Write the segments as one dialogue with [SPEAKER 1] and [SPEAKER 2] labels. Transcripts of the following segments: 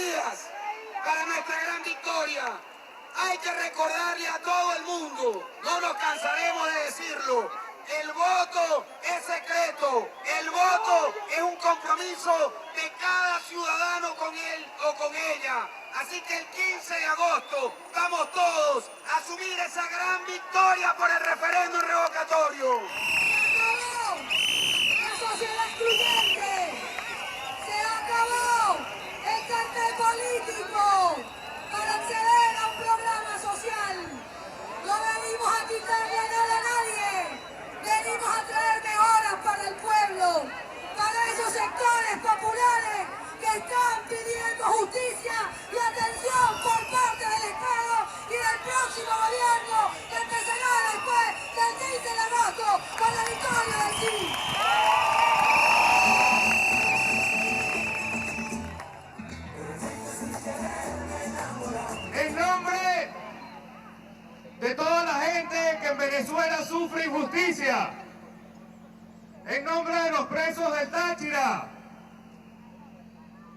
[SPEAKER 1] días para nuestra gran victoria. Hay que recordarle a todo el mundo, no nos cansaremos de decirlo, el voto es secreto, el voto es un compromiso de cada ciudadano con él o con ella. Así que el 15 de agosto vamos todos a asumir esa gran victoria por el referéndum revocatorio.
[SPEAKER 2] ¡La sociedad excluyente! ¡Se acabó el cartel político para acceder a un programa social! No venimos a quitarle a nada a nadie, venimos a traer mejoras para el pueblo, para esos sectores populares que están pidiendo justicia y atención por parte del Estado y del próximo gobierno que empezará después del 15 de agosto con la victoria del sí.
[SPEAKER 3] En nombre de toda la gente que en Venezuela sufre injusticia, en nombre de los presos del Táchira,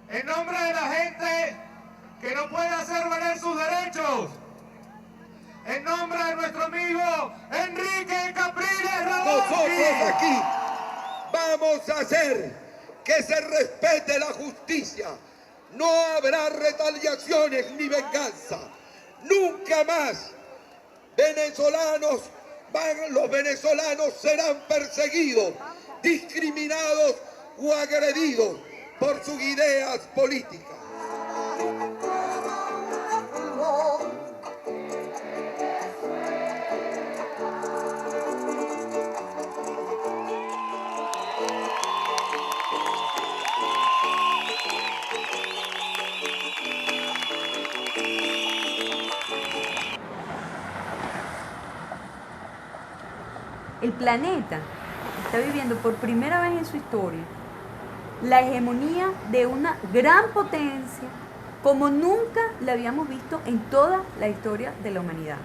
[SPEAKER 3] en nombre de la gente que no puede hacer valer sus derechos, en nombre de nuestro amigo Enrique Capriles Radonsky.
[SPEAKER 4] Nosotros aquí vamos a hacer que se respete la justicia. No habrá retaliaciones ni venganza. Nunca más los venezolanos serán perseguidos, discriminados o agredidos por sus ideas políticas.
[SPEAKER 5] El planeta está viviendo por primera vez en su historia la hegemonía de una gran potencia como nunca la habíamos visto en toda la historia de la humanidad.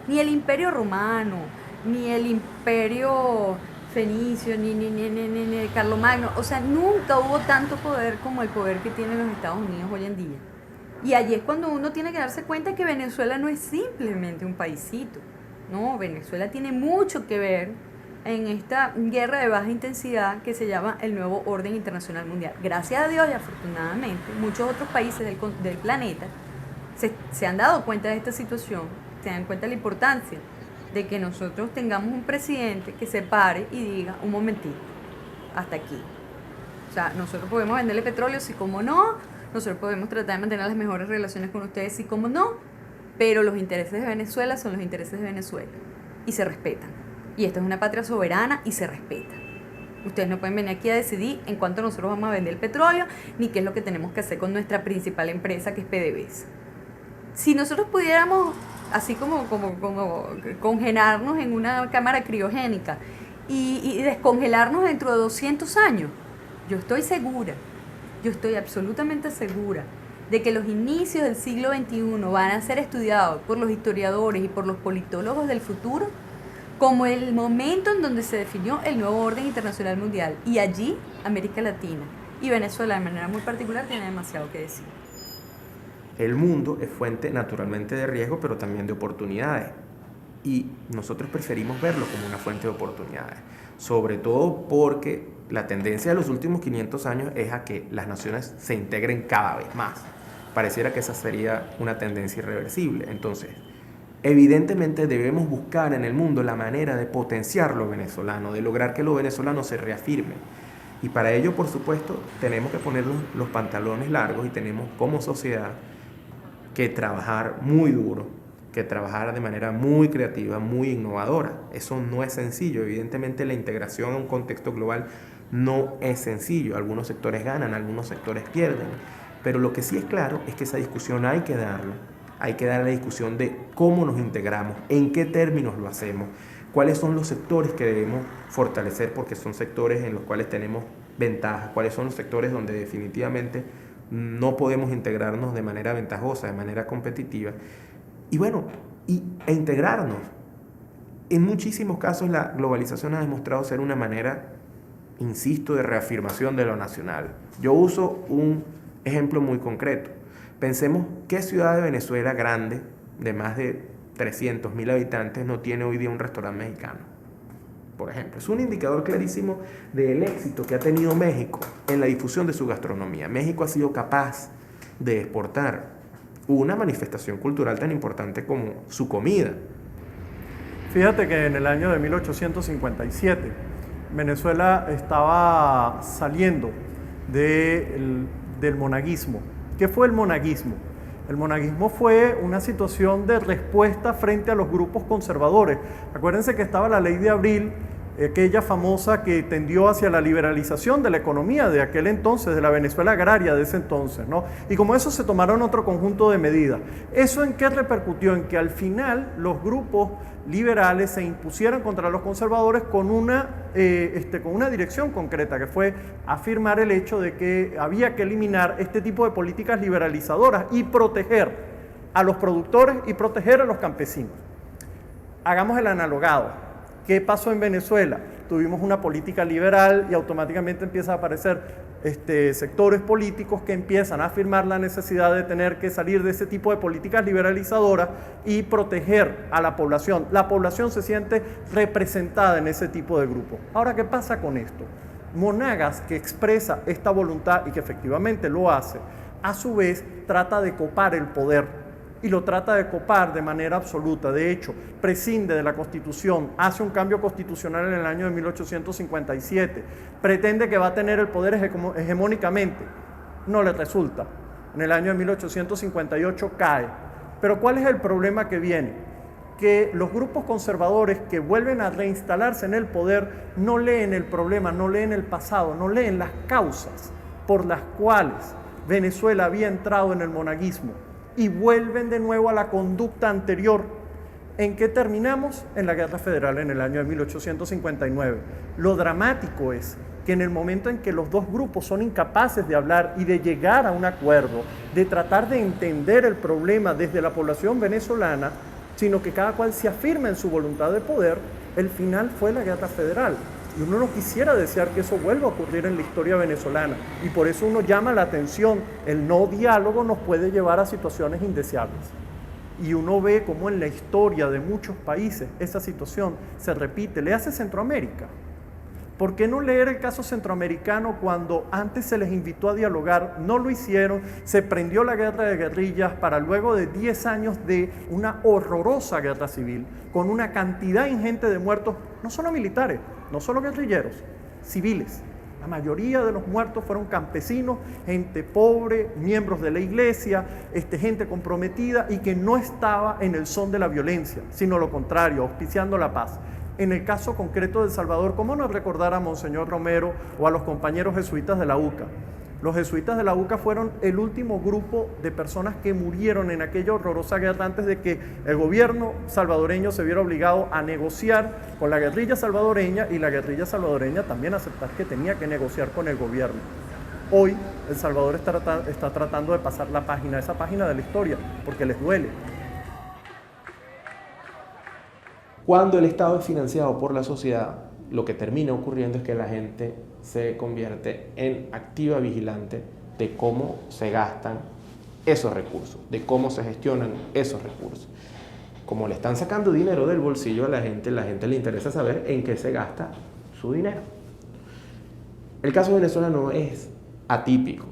[SPEAKER 5] Ni el Imperio Romano, ni el Imperio Fenicio, ni Carlomagno, o sea, nunca hubo tanto poder como el poder que tienen los Estados Unidos hoy en día. Y allí es cuando uno tiene que darse cuenta que Venezuela no es simplemente un paisito. No, Venezuela tiene mucho que ver en esta guerra de baja intensidad que se llama el nuevo orden internacional mundial. Gracias a Dios y afortunadamente muchos otros países del planeta se han dado cuenta de esta situación, se dan cuenta de la importancia de que nosotros tengamos un presidente que se pare y diga, un momentito, hasta aquí. O sea, nosotros podemos venderle petróleo, sí como no, nosotros podemos tratar de mantener las mejores relaciones con ustedes, sí como no, pero los intereses de Venezuela son los intereses de Venezuela y se respetan. Y esta es una patria soberana y se respeta. Ustedes no pueden venir aquí a decidir en cuánto nosotros vamos a vender el petróleo, ni qué es lo que tenemos que hacer con nuestra principal empresa, que es PDVSA. Si nosotros pudiéramos, así como congelarnos en una cámara criogénica y descongelarnos dentro de 200 años, yo estoy segura, yo estoy absolutamente segura de que los inicios del siglo XXI van a ser estudiados por los historiadores y por los politólogos del futuro como el momento en donde se definió el nuevo orden internacional mundial. Y allí América Latina y Venezuela de manera muy particular tiene demasiado que decir.
[SPEAKER 6] El mundo es fuente naturalmente de riesgo, pero también de oportunidades. Y nosotros preferimos verlo como una fuente de oportunidades. Sobre todo porque la tendencia de los últimos 500 años es a que las naciones se integren cada vez más. Pareciera que esa sería una tendencia irreversible. Entonces, evidentemente debemos buscar en el mundo la manera de potenciar lo venezolano, de lograr que lo venezolano se reafirme. Y para ello, por supuesto, tenemos que poner los pantalones largos y tenemos como sociedad que trabajar muy duro, que trabajar de manera muy creativa, muy innovadora. Eso no es sencillo. Evidentemente la integración en un contexto global no es sencillo. Algunos sectores ganan, algunos sectores pierden. Pero lo que sí es claro es que esa discusión hay que darla. Hay que dar la discusión de cómo nos integramos, en qué términos lo hacemos, cuáles son los sectores que debemos fortalecer porque son sectores en los cuales tenemos ventajas, cuáles son los sectores donde definitivamente no podemos integrarnos de manera ventajosa, de manera competitiva. Y bueno, e integrarnos. En muchísimos casos la globalización ha demostrado ser una manera, insisto, de reafirmación de lo nacional. Yo uso un ejemplo muy concreto. Pensemos qué ciudad de Venezuela grande, de más de 300.000 habitantes, no tiene hoy día un restaurante mexicano. Por ejemplo, es un indicador clarísimo del éxito que ha tenido México en la difusión de su gastronomía. México ha sido capaz de exportar una manifestación cultural tan importante como su comida.
[SPEAKER 7] Fíjate que en el año de 1857 Venezuela estaba saliendo del monaguismo. ¿Qué fue el monaguismo? El monaguismo fue una situación de respuesta frente a los grupos conservadores. Acuérdense que estaba la Ley de Abril, aquella famosa que tendió hacia la liberalización de la economía de aquel entonces, de la Venezuela agraria de ese entonces, ¿no? Y como eso se tomaron otro conjunto de medidas. ¿Eso en qué repercutió? En que al final los grupos liberales se impusieran contra los conservadores con una dirección concreta, que fue afirmar el hecho de que había que eliminar este tipo de políticas liberalizadoras y proteger a los productores y proteger a los campesinos. Hagamos el analogado. ¿Qué pasó en Venezuela? Tuvimos una política liberal y automáticamente empiezan a aparecer sectores políticos que empiezan a afirmar la necesidad de tener que salir de ese tipo de políticas liberalizadoras y proteger a la población. La población se siente representada en ese tipo de grupos. Ahora, ¿qué pasa con esto? Monagas, que expresa esta voluntad y que efectivamente lo hace, a su vez trata de copar el poder. Y lo trata de copar de manera absoluta. De hecho, prescinde de la Constitución, hace un cambio constitucional en el año de 1857, pretende que va a tener el poder hegemónicamente, no le resulta. En el año de 1858 cae. Pero ¿cuál es el problema que viene? Que los grupos conservadores que vuelven a reinstalarse en el poder no leen el problema, no leen el pasado, no leen las causas por las cuales Venezuela había entrado en el monaguismo. Y vuelven de nuevo a la conducta anterior. ¿En qué terminamos? En la Guerra Federal en el año de 1859. Lo dramático es que en el momento en que los dos grupos son incapaces de hablar y de llegar a un acuerdo, de tratar de entender el problema desde la población venezolana, sino que cada cual se afirma en su voluntad de poder, el final fue la Guerra Federal. Y uno no quisiera desear que eso vuelva a ocurrir en la historia venezolana. Y por eso uno llama la atención. El no diálogo nos puede llevar a situaciones indeseables. Y uno ve cómo en la historia de muchos países esa situación se repite. Le hace Centroamérica. ¿Por qué no leer el caso centroamericano cuando antes se les invitó a dialogar? No lo hicieron, se prendió la guerra de guerrillas para luego de 10 años de una horrorosa guerra civil, con una cantidad ingente de muertos, no solo militares, no solo guerrilleros, civiles. La mayoría de los muertos fueron campesinos, gente pobre, miembros de la iglesia, gente comprometida y que no estaba en el son de la violencia, sino lo contrario, auspiciando la paz. En el caso concreto de El Salvador, ¿cómo no recordar a Monseñor Romero o a los compañeros jesuitas de la UCA? Los jesuitas de la UCA fueron el último grupo de personas que murieron en aquella horrorosa guerra antes de que el gobierno salvadoreño se viera obligado a negociar con la guerrilla salvadoreña y la guerrilla salvadoreña también aceptar que tenía que negociar con el gobierno. Hoy El Salvador está tratando de pasar la página, esa página de la historia, porque les duele.
[SPEAKER 6] Cuando el Estado es financiado por la sociedad, lo que termina ocurriendo es que la gente se convierte en activa vigilante de cómo se gastan esos recursos, de cómo se gestionan esos recursos. Como le están sacando dinero del bolsillo a la gente le interesa saber en qué se gasta su dinero. El caso venezolano es atípico,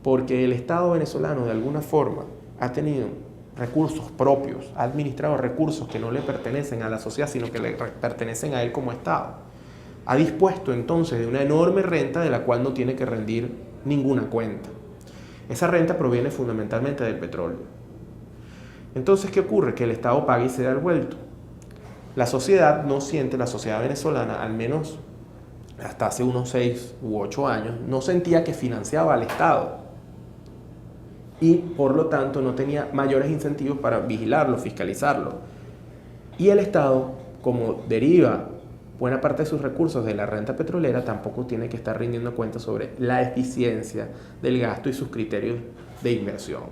[SPEAKER 6] porque el Estado venezolano de alguna forma ha tenido recursos propios, ha administrado recursos que no le pertenecen a la sociedad, sino que le pertenecen a él como Estado. Ha dispuesto entonces de una enorme renta de la cual no tiene que rendir ninguna cuenta. Esa renta proviene fundamentalmente del petróleo. Entonces, ¿qué ocurre? Que el Estado paga y se da el vuelto. La sociedad no siente, la sociedad venezolana, al menos hasta hace unos 6 u 8 años, no sentía que financiaba al Estado. Y por lo tanto no tenía mayores incentivos para vigilarlo, fiscalizarlo. Y el Estado, como deriva buena parte de sus recursos de la renta petrolera, tampoco tiene que estar rindiendo cuentas sobre la eficiencia del gasto y sus criterios de inversión.